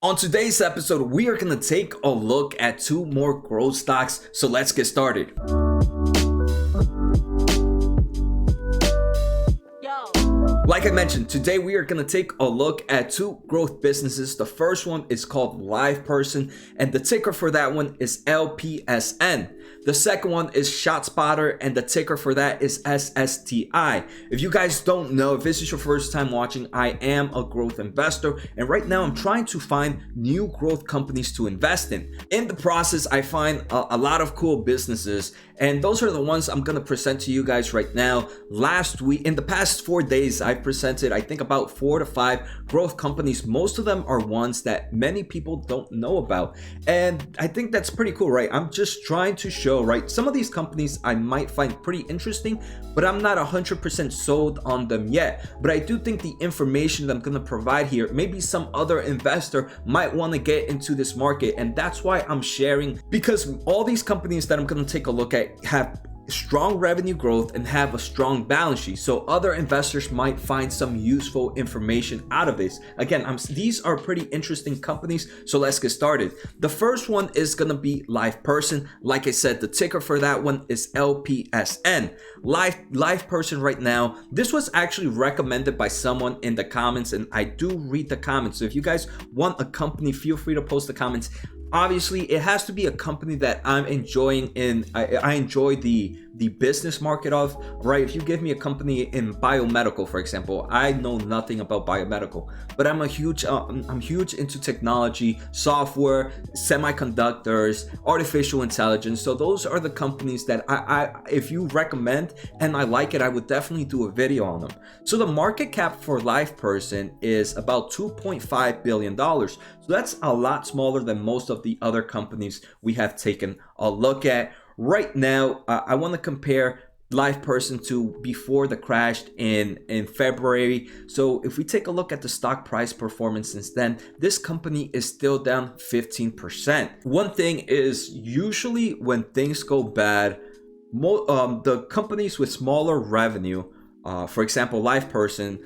On today's episode, we are going to take a look at two more growth stocks, so let's get started. Like I mentioned, today we are going to take a look at two growth businesses. The first one is called LivePerson, and the ticker for that one is LPSN. The second one is Shotspotter, and the ticker for that is SSTI. If you guys don't know, if this is your first time watching, I am a growth investor, and right now I'm trying to find new growth companies to invest in. In the process, I find a lot of cool businesses, and those are the ones I'm going to present to you guys right now. Last week, in the past 4 days, I presented, I think, about 4 to 5 growth companies. Most of them are ones that many people don't know about, and I think that's pretty cool, right? I'm just trying to show, right, some of these companies I might find pretty interesting, but I'm not 100% sold on them yet. But I do think the information that I'm going to provide here, maybe some other investor might want to get into this market, and that's why I'm sharing, because all these companies that I'm going to take a look at have strong revenue growth and have a strong balance sheet, so other investors might find some useful information out of this. Again, these are pretty interesting companies, so let's get started. The first one is gonna be LivePerson. Like I said, the ticker for that one is LPSN. LivePerson right now, this was actually recommended by someone in the comments, and I do read the comments, so if you guys want a company, feel free to post the comments. Obviously, it has to be a company that I'm enjoying, and I enjoy the business market of, right? If you give me a company in biomedical, for example, I know nothing about biomedical, but I'm huge into technology, software, semiconductors, artificial intelligence. So those are the companies that I if you recommend and I like it, I would definitely do a video on them. So the market cap for LivePerson is about $2.5 billion. So that's a lot smaller than most of the other companies we have taken a look at. Right now, I want to compare LivePerson to before the crash in February. So if we take a look at the stock price performance since then, this company is still down 15%. One thing is, usually when things go bad, the companies with smaller revenue, for example, LivePerson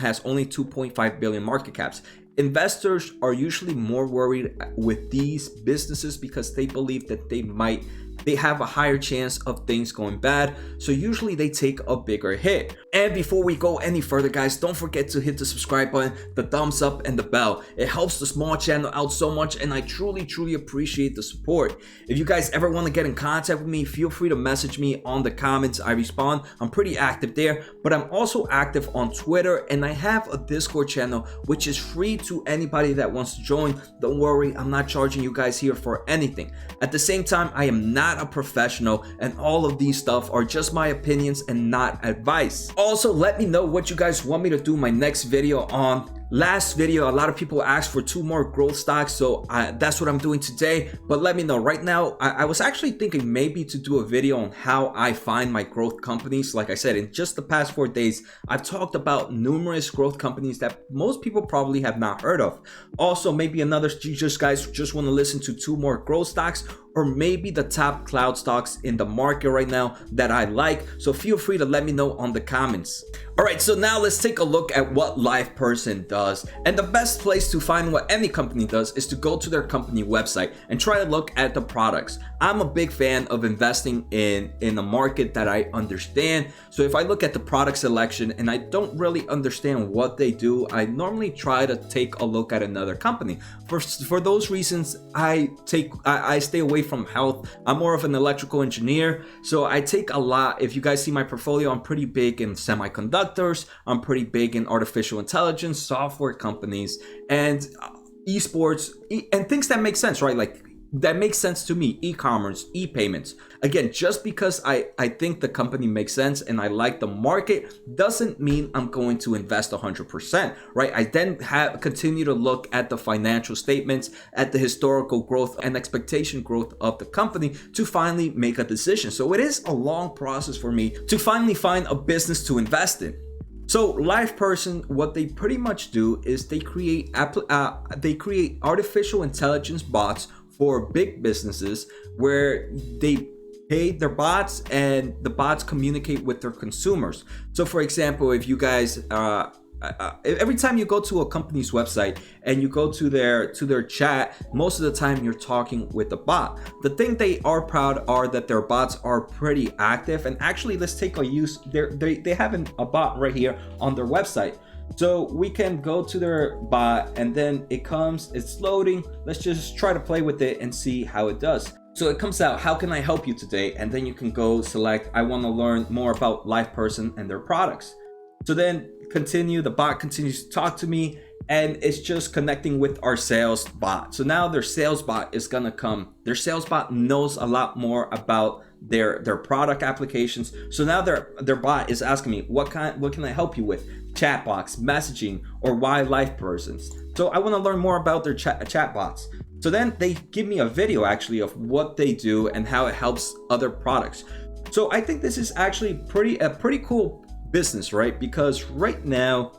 has only 2.5 billion market caps. Investors are usually more worried with these businesses because they believe that they have a higher chance of things going bad, so usually they take a bigger hit. And before we go any further, guys, don't forget to hit the subscribe button, the thumbs up, and the bell. It helps the small channel out so much, and I truly appreciate the support. If you guys ever want to get in contact with me, feel free to message me on the comments. I respond. I'm pretty active there, but I'm also active on Twitter, and I have a Discord channel which is free to anybody that wants to join. Don't worry, I'm not charging you guys here for anything. At the same time, I am not a professional, and all of these stuff are just my opinions and not advice. Also, let me know what you guys want me to do my next video on. Last video, a lot of people asked for two more growth stocks, so that's what I'm doing today. But let me know. Right now, I was actually thinking maybe to do a video on how I find my growth companies. Like I said, in just the past 4 days, I've talked about numerous growth companies that most people probably have not heard of. Also, maybe you guys just want to listen to two more growth stocks, or maybe the top cloud stocks in the market right now that I like. So feel free to let me know on the comments. All right, so now let's take a look at what LivePerson does. And the best place to find what any company does is to go to their company website and try to look at the products. I'm a big fan of investing in a market that I understand. So if I look at the product selection and I don't really understand what they do, I normally try to take a look at another company. For those reasons, I stay away from health. I'm more of an electrical engineer, so I take a lot. If you guys see my portfolio, I'm pretty big in semiconductors, I'm pretty big in artificial intelligence, software companies, and esports, and things that make sense, right? Like that makes sense to me. E-commerce, e-payments. Again, just because I think the company makes sense and I like the market doesn't mean I'm going to invest 100%, right? I then continue to look at the financial statements, at the historical growth and expectation growth of the company to finally make a decision. So it is a long process for me to finally find a business to invest in. So LivePerson, what they pretty much do is they create artificial intelligence bots for big businesses where they pay their bots and the bots communicate with their consumers. So for example, if you guys every time you go to a company's website and you go to their chat, most of the time you're talking with a bot. The thing they are proud are that their bots are pretty active. And actually, let's take a use. They have a bot right here on their website. So we can go to their bot and then it's loading. Let's just try to play with it and see how it does. So it comes out, how can I help you today? And then you can go select, I want to learn more about LivePerson and their products. So then the bot continues to talk to me, and it's just connecting with our sales bot. So now their sales bot is gonna come. Their sales bot knows a lot more about their product applications. So now their bot is asking me, what can I help you with? Chat box, messaging, or why LivePersons? So I want to learn more about their chat bots. So then they give me a video actually of what they do and how it helps other products. So I think this is actually a pretty cool business, right? Because right now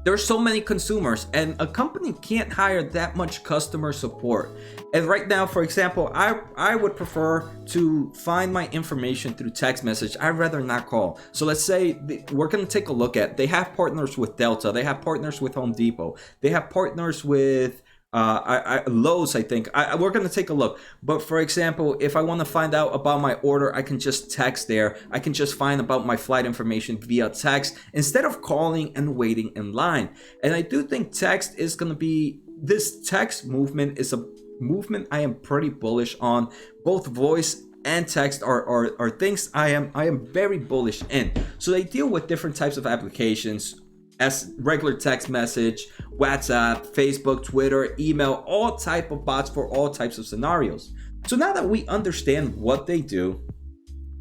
there's so many consumers and a company can't hire that much customer support. And right now, for example, I would prefer to find my information through text message. I'd rather not call. So let's say we're going to take a look at, they have partners with Delta, they have partners with Home Depot, they have partners with Lowe's, I think. We're going to take a look. But for example, if I want to find out about my order, I can just text there. I can just find about my flight information via text instead of calling and waiting in line. And I do think text is going to be, this text movement is a movement I am pretty bullish on. Both voice and text are things I am very bullish in. So they deal with different types of applications, as regular text message, WhatsApp, Facebook, Twitter, email, all type of bots for all types of scenarios. So now that we understand what they do,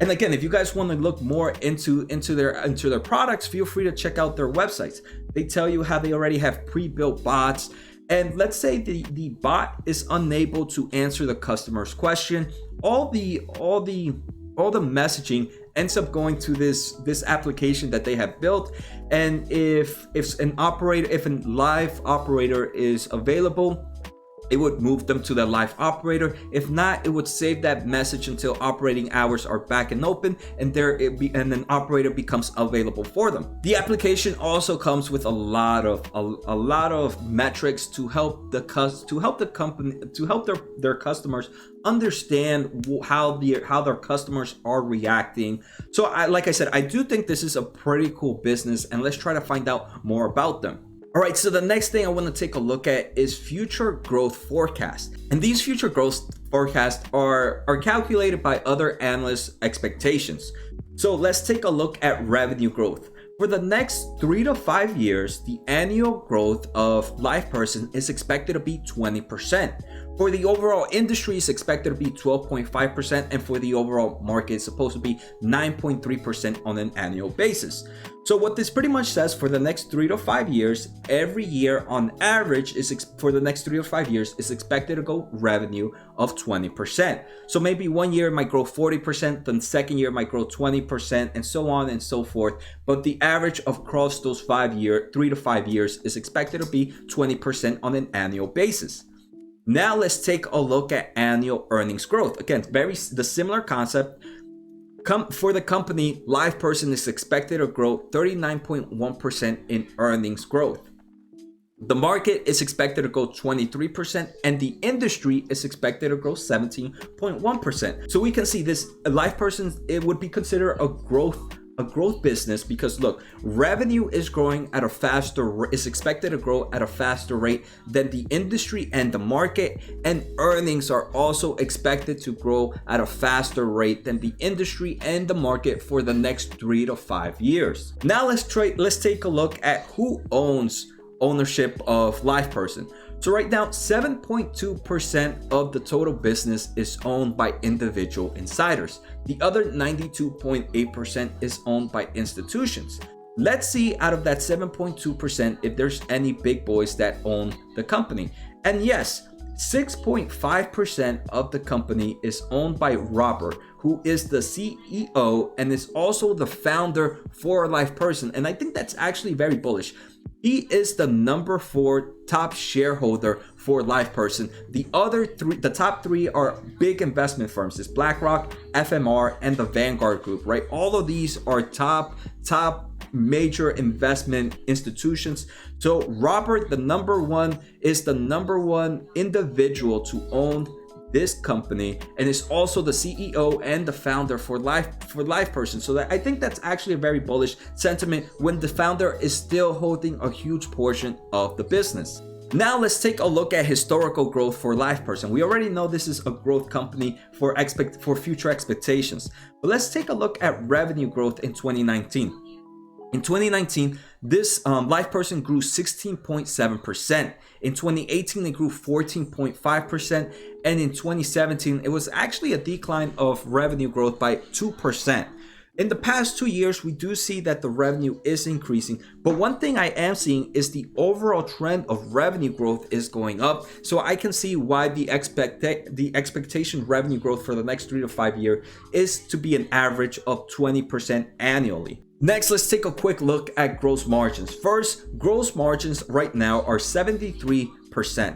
and again, if you guys want to look more into their products, feel free to check out their websites. They tell you how they already have pre-built bots. And let's say the bot is unable to answer the customer's question. All the messaging ends up going to this application that they have built. And if a live operator is available, it would move them to the live operator. If not, it would save that message until operating hours are back and open, and an operator becomes available for them. The application also comes with a lot of metrics to help their customers understand how their customers are reacting. So like I said, I do think this is a pretty cool business, and let's try to find out more about them. All right, so the next thing I want to take a look at is future growth forecasts. And these future growth forecasts are calculated by other analysts' expectations. So let's take a look at revenue growth. For the next 3 to 5 years, the annual growth of LivePerson is expected to be 20%. For the overall industry, it's expected to be 12.5%, and for the overall market, it's supposed to be 9.3% on an annual basis. So what this pretty much says, for the next 3 to 5 years, every year on average for the next 3 to 5 years is expected to go revenue of 20%. So maybe one year it might grow 40%, then the second year it might grow 20%, and so on and so forth. But the average across those 3 to 5 years is expected to be 20% on an annual basis. Now let's take a look at annual earnings growth. Again, the similar concept. For the company, LivePerson is expected to grow 39.1% in earnings growth. The market is expected to grow 23%, and the industry is expected to grow 17.1%. So we can see this LivePerson, it would be considered a growth business, because look, revenue is expected to grow at a faster rate than the industry and the market, and earnings are also expected to grow at a faster rate than the industry and the market for the next 3 to 5 years. Now let's take a look at who ownership of LivePerson. So right now, 7.2% of the total business is owned by individual insiders. The other 92.8% is owned by institutions. Let's see out of that 7.2% if there's any big boys that own the company. And yes, 6.5% of the company is owned by Robert, who is the CEO and is also the founder for LivePerson. And I think that's actually very bullish. He is the number 4 top shareholder for LivePerson. The top 3 are big investment firms. It's BlackRock, FMR, and the Vanguard Group, right? All of these are top major investment institutions. So Robert, is the number one individual to own this company, and is also the CEO and the founder for LivePerson. So I think that's actually a very bullish sentiment when the founder is still holding a huge portion of the business. Now let's take a look at historical growth for LivePerson. We already know this is a growth company for future expectations, but let's take a look at revenue growth in 2019. In 2019, this LivePerson grew 16.7%. In 2018, it grew 14.5%. And in 2017, it was actually a decline of revenue growth by 2%. In the past 2 years, we do see that the revenue is increasing, but one thing I am seeing is the overall trend of revenue growth is going up. So I can see why the expectation revenue growth for the next 3 to 5 years is to be an average of 20% annually. Next, let's take a quick look at gross margins. First, gross margins right now are 73%.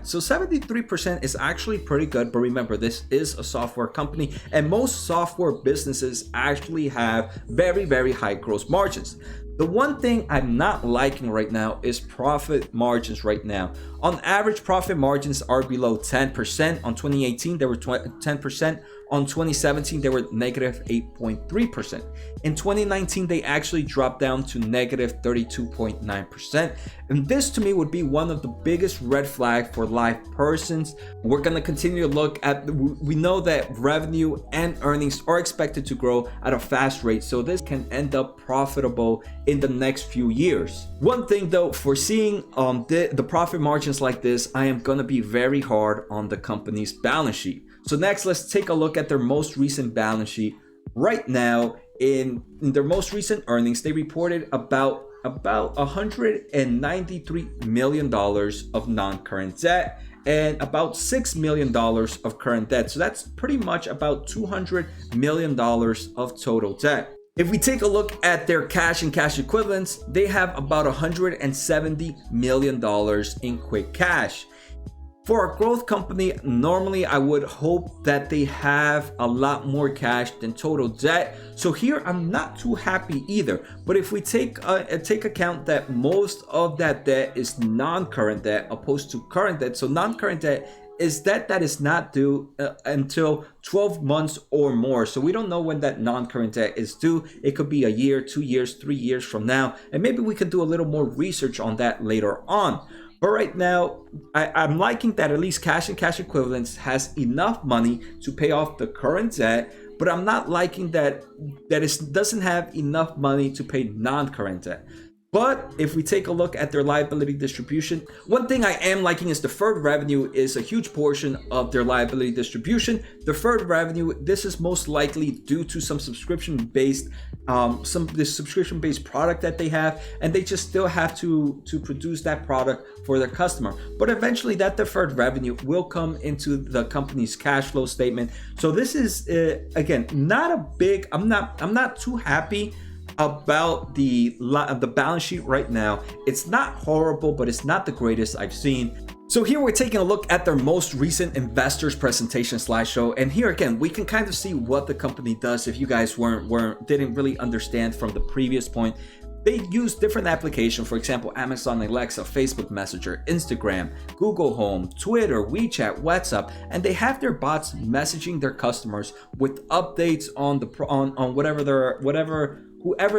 So 73% is actually pretty good, but remember, this is a software company and most software businesses actually have very, very high gross margins. The one thing I'm not liking right now is profit margins right now. On average, profit margins are below 10%. On 2018, they were 10%. On 2017, they were negative 8.3%. In 2019, they actually dropped down to negative 32.9%. And this to me would be one of the biggest red flags for LivePersons. We're going to continue to look at, we know that revenue and earnings are expected to grow at a fast rate. So this can end up profitable in the next few years. One thing though, for seeing the profit margins like this, I am going to be very hard on the company's balance sheet. So next, let's take a look at their most recent balance sheet. Right now, in their most recent earnings, they reported about $193 million of non-current debt and about $6 million of current debt. So that's pretty much about $200 million of total debt. If we take a look at their cash and cash equivalents, they have about $170 million in quick cash. For a growth company, normally I would hope that they have a lot more cash than total debt. So here I'm not too happy either. But if we take account that most of that debt is non-current debt opposed to current debt. So non-current debt is debt that is not due until 12 months or more. So we don't know when that non-current debt is due. It could be a year, 2 years, 3 years from now. And maybe we can do a little more research on that later on. But right now, I'm liking that at least cash and cash equivalents has enough money to pay off the current debt, but I'm not liking that it doesn't have enough money to pay non-current debt. But if we take a look at their liability distribution, one thing I am liking is deferred revenue is a huge portion of their liability distribution. Deferred revenue, this is most likely due to some subscription-based product that they have, and they just still have to produce that product for their customer. But eventually that deferred revenue will come into the company's cash flow statement. So this is again not a big, I'm not too happy about the balance sheet right now. It's not horrible, but it's not the greatest I've seen. So here we're taking a look at their most recent investors presentation slideshow, and here again we can kind of see what the company does. If you guys didn't really understand from the previous point, they use different applications, for example, Amazon Alexa, Facebook Messenger, Instagram, Google Home, Twitter, WeChat, WhatsApp, and they have their bots messaging their customers with updates on whoever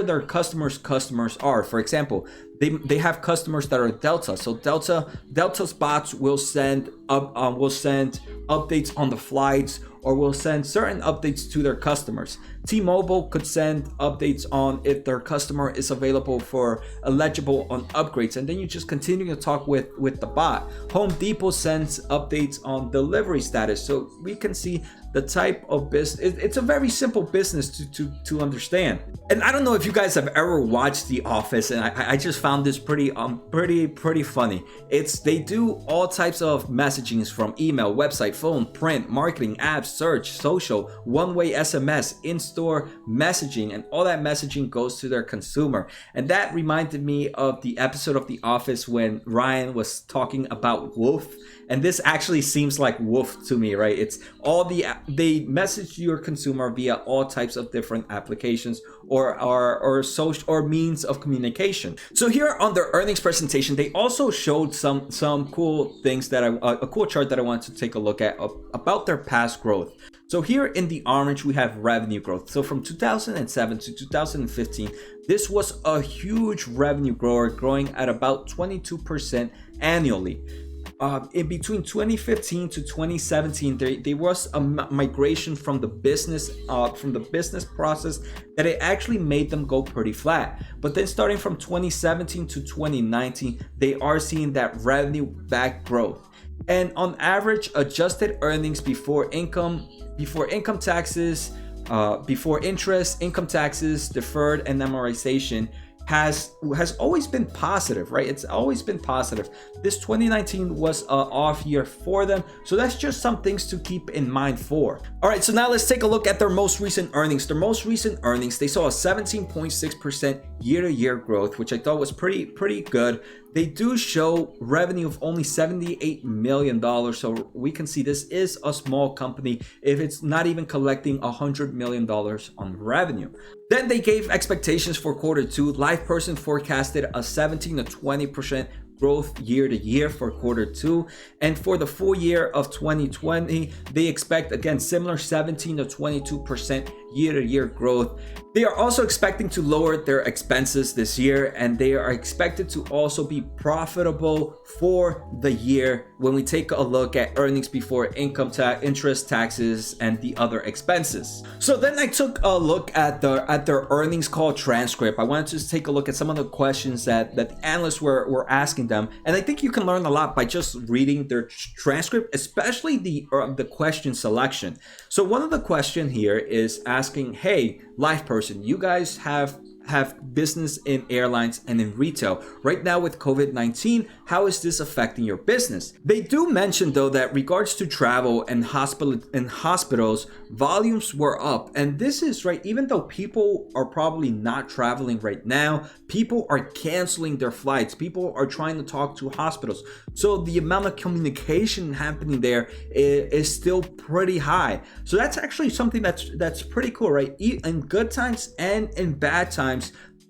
their customers are. For example, they have customers that are Delta. So Delta's bots will send updates on the flights, or will send certain updates to their customers. T-Mobile could send updates on if their customer is eligible on upgrades, and then you just continue to talk with the bot. Home Depot sends updates on delivery status, so we can see the type of business. It's a very simple business to understand. And I don't know if you guys have ever watched The Office, and I just found this pretty funny. They do all types of messagings from email, website, phone, print, marketing, apps, search, social, one-way SMS, in-store messaging, and all that messaging goes to their consumer. And that reminded me of the episode of The Office when Ryan was talking about Wolf, And this actually seems like woof to me, right? It's all they message your consumer via all types of different applications or social or means of communication. So here on their earnings presentation, they also showed some cool things that a cool chart that I wanted to take a look at about their past growth. So here in the orange, we have revenue growth. So from 2007 to 2015, this was a huge revenue grower, growing at about 22% annually. In between 2015 to 2017, there was a migration from the business process that it actually made them go pretty flat. But then starting from 2017 to 2019, they are seeing that revenue back growth. And on average, adjusted earnings before income taxes, before interest, income taxes, deferred, and amortization has always been positive, right? It's always been positive. This 2019 was an off year for them, so that's just some things to keep in mind for. All right, so now let's take a look at their most recent earnings. Their most recent earnings, they saw a 17.6% year-to-year growth, which I thought was pretty good. They do show revenue of only $78 million, so we can see this is a small company if it's not even collecting $100 million on revenue. Then they gave expectations for Q2. LivePerson forecasted a 17 to 20% growth year to year for Q2, and for the full year of 2020, they expect again similar 17 to 22% year-to-year growth. They are also expecting to lower their expenses this year, and they are expected to also be profitable for the year when we take a look at earnings before income tax, interest, taxes, and the other expenses. So then I took a look at their earnings call transcript. I wanted to take a look at some of the questions that the analysts were asking them, and I think you can learn a lot by just reading their transcript, especially the question selection. So one of the question here is asking, hey, LivePerson, you guys have business in airlines and in retail. Right now with COVID-19, how is this affecting your business? They do mention though that regards to travel and hospitals, volumes were up. And this is right, even though people are probably not traveling right now, people are canceling their flights. People are trying to talk to hospitals. So the amount of communication happening there is still pretty high. So that's actually something that's pretty cool, right? In good times and in bad times,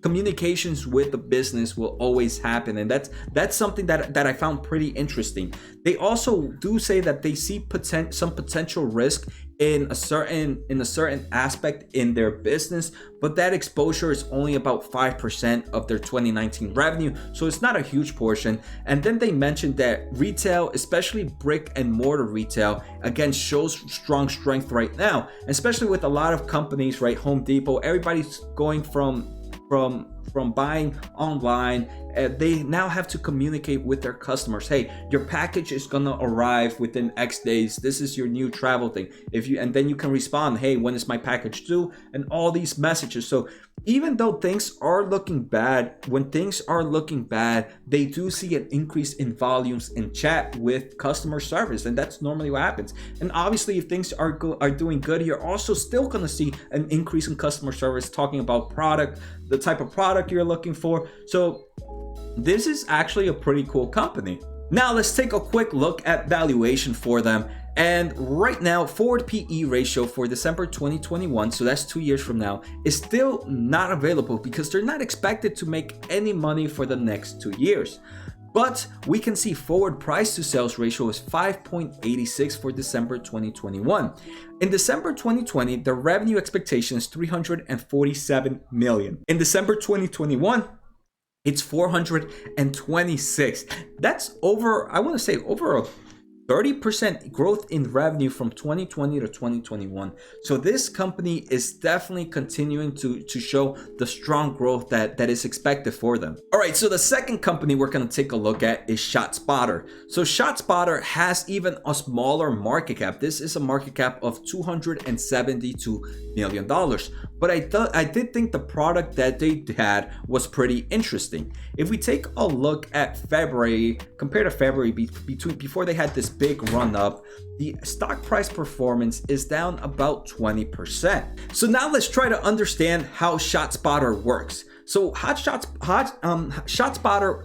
communications with the business will always happen, and that's something that I found pretty interesting. They also do say that they see some potential risk in a certain aspect in their business, but that exposure is only about 5% of their 2019 revenue, so it's not a huge portion. And then they mentioned that retail, especially brick and mortar retail, again shows strong strength right now, especially with a lot of companies, right? Home Depot, everybody's going from buying online. They now have to communicate with their customers. Hey, your package is gonna arrive within X days. This is your new travel thing. And then you can respond, hey, when is my package due? And all these messages. So even though things are looking bad, when things are looking bad, they do see an increase in volumes in chat with customer service, and that's normally what happens. And obviously, if things are doing good, you're also still gonna see an increase in customer service, talking about product, the type of product you're looking for. So this is actually a pretty cool company. Now let's take a quick look at valuation for them. And right now, forward PE ratio for December 2021, so that's 2 years from now, is still not available because they're not expected to make any money for the next 2 years. But we can see forward price to sales ratio is 5.86 for December 2021. In December 2020, the revenue expectation is 347 million. In December 2021, it's 426. That's over, I want to say over a 30% growth in revenue from 2020 to 2021. So this company is definitely continuing to show the strong growth that is expected for them. All right, so the second company we're going to take a look at is Shotspotter. So Shotspotter has even a smaller market cap. This is a market cap of $272 million. But I did think the product that they had was pretty interesting. If we take a look at February, compared to February before they had this big run up, the stock price performance is down about 20%. So now let's try to understand how Shotspotter works. So Shotspotter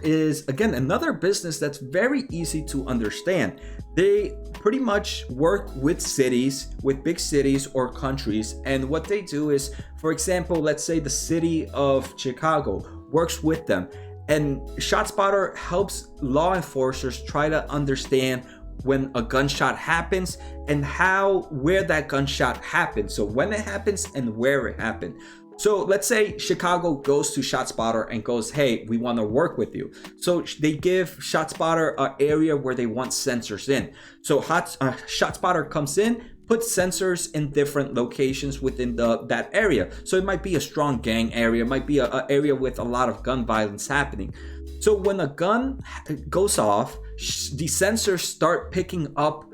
is, again, another business that's very easy to understand. They pretty much work with cities, with big cities or countries. And what they do is, for example, let's say the city of Chicago works with them. And Shotspotter helps law enforcers try to understand when a gunshot happens and where that gunshot happened. So when it happens and where it happened. So let's say Chicago goes to Shotspotter and goes, hey, we want to work with you. So they give Shotspotter an area where they want sensors in. So Shotspotter comes in, puts sensors in different locations within that area. So it might be a strong gang area, it might be an area with a lot of gun violence happening. So when a gun goes off, the sensors start picking up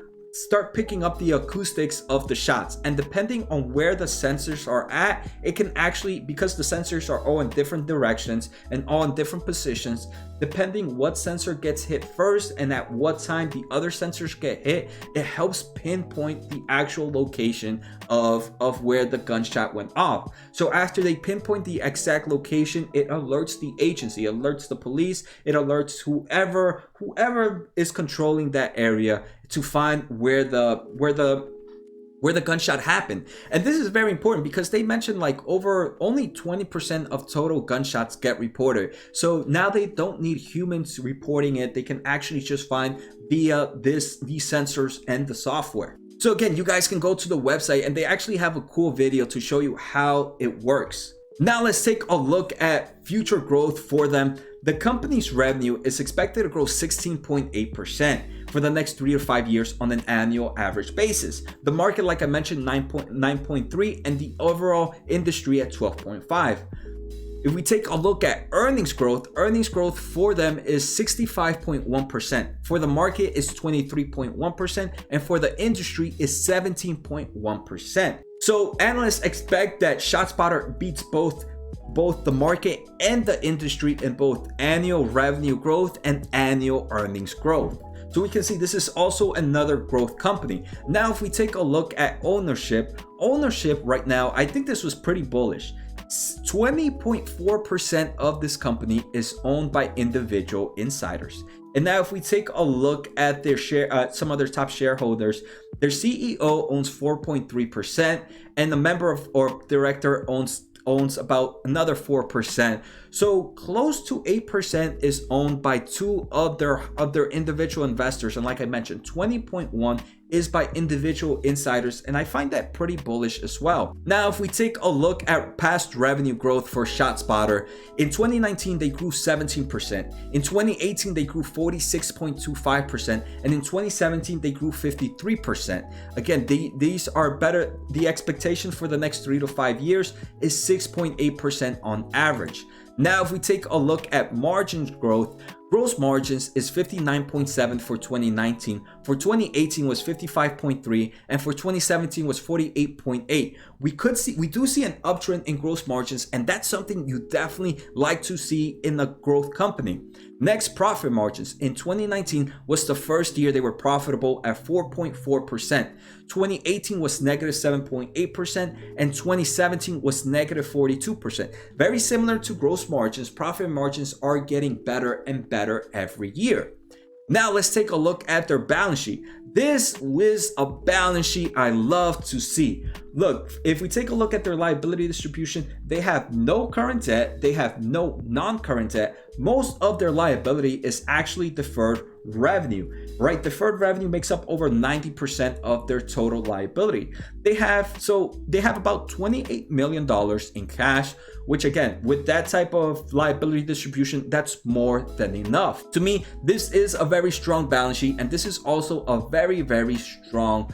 the acoustics of the shots, and depending on where the sensors are at, it can actually, because the sensors are all in different directions and all in different positions, depending what sensor gets hit first and at what time the other sensors get hit, it helps pinpoint the actual location of where the gunshot went off. So after they pinpoint the exact location, it alerts the agency, it alerts the police, it alerts whoever is controlling that area to find where the gunshot happened. And this is very important because they mentioned like only 20% of total gunshots get reported. So now they don't need humans reporting it. They can actually just find via these sensors and the software. So again, you guys can go to the website and they actually have a cool video to show you how it works. Now let's take a look at future growth for them. The company's revenue is expected to grow 16.8% for the next 3 to 5 years on an annual average basis. The market, like I mentioned, 9.3, and the overall industry at 12.5. If we take a look at earnings growth for them is 65.1%. For the market is 23.1%, and for the industry is 17.1%. So analysts expect that Shotspotter beats both the market and the industry in both annual revenue growth and annual earnings growth. So we can see this is also another growth company. Now, if we take a look at ownership right now, I think this was pretty bullish. 20.4% of this company is owned by individual insiders. And now if we take a look at their share, some other top shareholders, their CEO owns 4.3%, and the member of or director owns about another 4%. So close to 8% is owned by two of their individual investors. And like I mentioned, 20.1 is by individual insiders, and I find that pretty bullish as well. Now, if we take a look at past revenue growth for Shotspotter, in 2019 they grew 17%, in 2018 they grew 46.25%, and in 2017 they grew 53%. Again, these are better. The expectation for the next 3 to 5 years is 6.8% on average. Now, if we take a look at margins growth, gross margins is 59.7 for 2019, for 2018 was 55.3, and for 2017 was 48.8. We do see an uptrend in gross margins, and that's something you definitely like to see in a growth company. Next, profit margins. In 2019 was the first year they were profitable at 4.4%. 2018 was negative 7.8%, and 2017 was negative 42%. Very similar to gross margins, profit margins are getting better and better every year. Now let's take a look at their balance sheet. This was a balance sheet I love to see. Look, if we take a look at their liability distribution, they have no current debt, they have no non-current debt. Most of their liability is actually deferred revenue, right? Deferred revenue makes up over 90% of their total liability. They have about $28 million in cash, which again, with that type of liability distribution, that's more than enough. To me, this is a very strong balance sheet, and this is also a very, very strong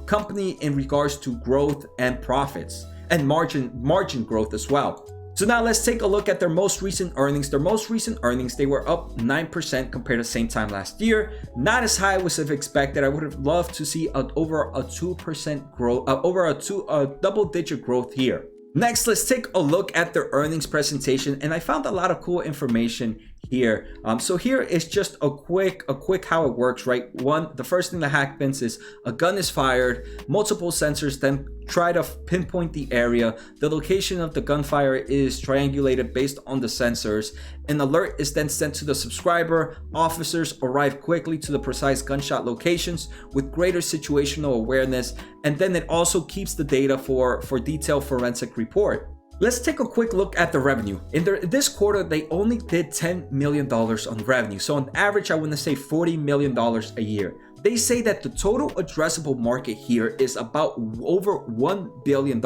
company in regards to growth and profits and margin growth as well. So now let's take a look at their most recent earnings. Their most recent earnings, they were up 9% compared to the same time last year. Not as high as expected. I would have loved to see over a 2% growth, a double-digit growth here. Next, let's take a look at their earnings presentation, and I found a lot of cool information here. So here is just a quick how it works, right? The first thing that happens is a gun is fired, multiple sensors then try to pinpoint the area. The location of the gunfire is triangulated based on the sensors. An alert is then sent to the subscriber. Officers arrive quickly to the precise gunshot locations with greater situational awareness, and then it also keeps the data for detailed forensic report. Let's take a quick look at the revenue. In this quarter, they only did $10 million on revenue. So on average, I want to say $40 million a year. They say that the total addressable market here is about over $1 billion.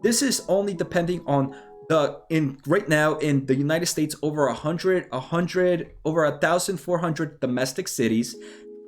This is only depending on right now in the United States, over 1,400 domestic cities.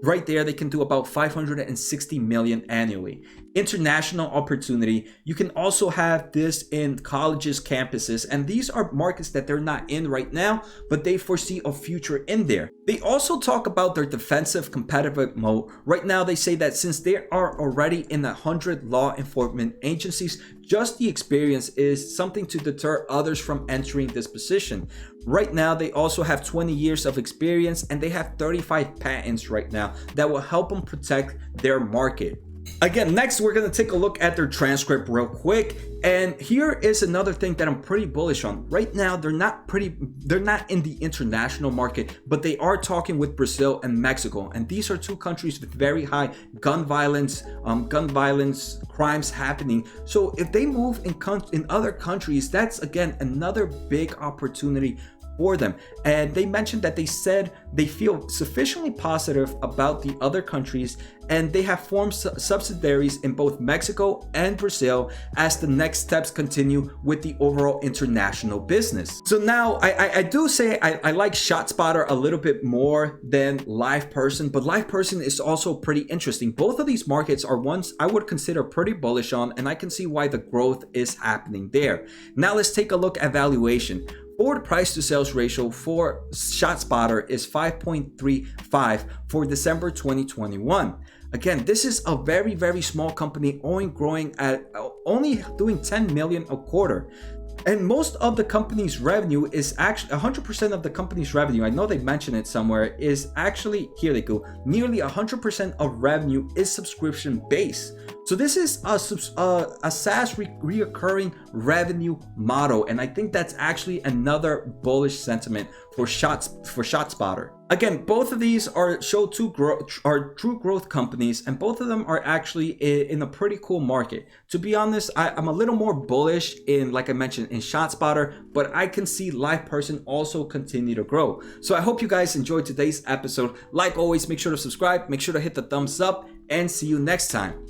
Right there, they can do about 560 million annually. International opportunity, you can also have this in colleges, campuses, and these are markets that they're not in right now, but they foresee a future in there. They also talk about their defensive competitive mode. Right now, they say that since they are already in 100 law enforcement agencies, just the experience is something to deter others from entering this position. Right now, they also have 20 years of experience and they have 35 patents right now that will help them protect their market. Again, next we're going to take a look at their transcript real quick, and here is another thing that I'm pretty bullish on. Right now, they're not in the international market, but they are talking with Brazil and Mexico, and these are two countries with very high gun violence crimes happening. So if they move in other countries, that's again another big opportunity for them. And they mentioned that they said they feel sufficiently positive about the other countries, and they have formed subsidiaries in both Mexico and Brazil as the next steps continue with the overall international business. So now I do say I like Shotspotter a little bit more than LivePerson, but LivePerson is also pretty interesting. Both of these markets are ones I would consider pretty bullish on, and I can see why the growth is happening there. Now let's take a look at valuation. Forward price to sales ratio for Shotspotter is 5.35 for December 2021. Again, this is a very, very small company, only doing 10 million a quarter. And most of the company's revenue is actually 100% of the company's revenue. I know they mentioned it somewhere, is actually, here they go, nearly 100% of revenue is subscription based. So this is a SaaS reoccurring revenue model, and I think that's actually another bullish sentiment for Shotspotter. Again, both of these are true growth companies, and both of them are actually in a pretty cool market. To be honest, I'm a little more bullish in, like I mentioned, in Shotspotter, but I can see LivePerson also continue to grow. So I hope you guys enjoyed today's episode. Like always, make sure to subscribe, make sure to hit the thumbs up, and see you next time.